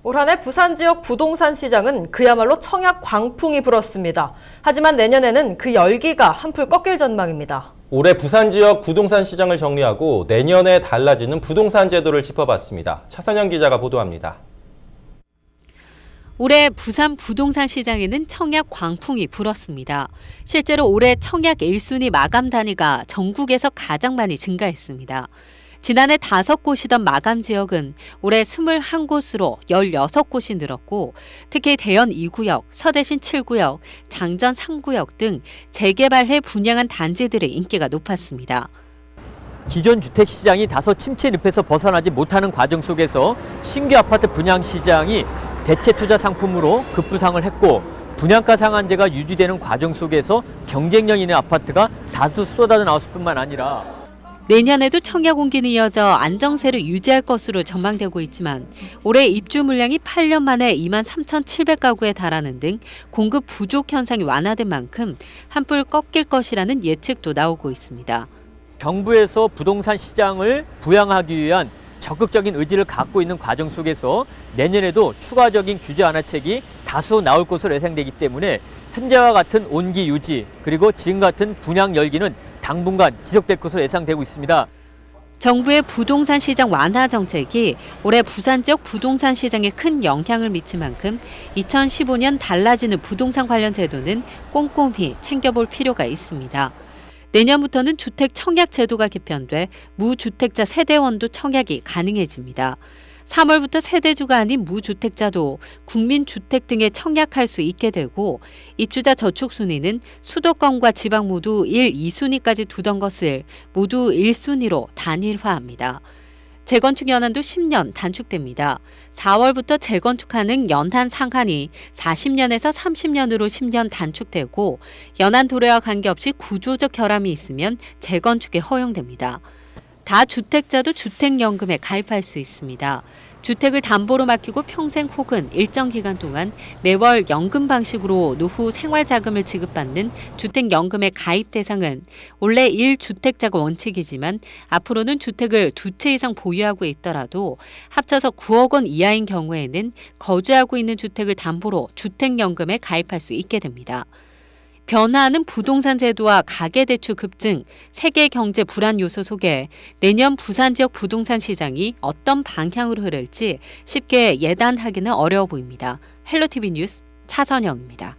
올 한 해 부산 지역 부동산 시장은 그야말로 청약 광풍이 불었습니다. 하지만 내년에는 그 열기가 한풀 꺾일 전망입니다. 올해 부산 지역 부동산 시장을 정리하고 내년에 달라지는 부동산 제도를 짚어봤습니다. 차선영 기자가 보도합니다. 올해 부산 부동산 시장에는 청약 광풍이 불었습니다. 실제로 올해 청약 1순위 마감 단위가 전국에서 가장 많이 증가했습니다. 지난해 5곳이던 마감 지역은 올해 21곳으로 16곳이 늘었고 특히 대연 2구역, 서대신 7구역, 장전 3구역 등 재개발해 분양한 단지들의 인기가 높았습니다. 기존 주택 시장이 다소 침체 늪에서 벗어나지 못하는 과정 속에서 신규 아파트 분양 시장이 대체 투자 상품으로 급부상을 했고 분양가 상한제가 유지되는 과정 속에서 경쟁력 있는 아파트가 다수 쏟아져 나왔을 뿐만 아니라 내년에도 청약 온기는 이어져 안정세를 유지할 것으로 전망되고 있지만 올해 입주 물량이 8년 만에 23,700가구에 달하는 등 공급 부족 현상이 완화된 만큼 한풀 꺾일 것이라는 예측도 나오고 있습니다. 정부에서 부동산 시장을 부양하기 위한 적극적인 의지를 갖고 있는 과정 속에서 내년에도 추가적인 규제 완화책이 다수 나올 것으로 예상되기 때문에 현재와 같은 온기 유지 그리고 지금 같은 분양 열기는 당분간 지속될 것으로 예상되고 있습니다. 정부의 부동산 시장 완화 정책이 올해 부산 지역 부동산 시장에 큰 영향을 미칠 만큼 2015년 달라지는 부동산 관련 제도는 꼼꼼히 챙겨볼 필요가 있습니다. 내년부터는 주택 청약 제도가 개편돼 무주택자 세대원도 청약이 가능해집니다. 3월부터 세대주가 아닌 무주택자도 국민주택 등에 청약할 수 있게 되고 입주자 저축 순위는 수도권과 지방 모두 1, 2순위까지 두던 것을 모두 1순위로 단일화합니다. 재건축 연한도 10년 단축됩니다. 4월부터 재건축하는 연한 상한이 40년에서 30년으로 10년 단축되고 연한 도래와 관계없이 구조적 결함이 있으면 재건축에 허용됩니다. 다주택자도 주택연금에 가입할 수 있습니다. 주택을 담보로 맡기고 평생 혹은 일정 기간 동안 매월 연금 방식으로 노후 생활자금을 지급받는 주택연금의 가입 대상은 원래 1주택자가 원칙이지만 앞으로는 주택을 2채 이상 보유하고 있더라도 합쳐서 9억 원 이하인 경우에는 거주하고 있는 주택을 담보로 주택연금에 가입할 수 있게 됩니다. 변화하는 부동산 제도와 가계대출 급증, 세계 경제 불안 요소 속에 내년 부산 지역 부동산 시장이 어떤 방향으로 흐를지 쉽게 예단하기는 어려워 보입니다. 헬로티비 뉴스 차선영입니다.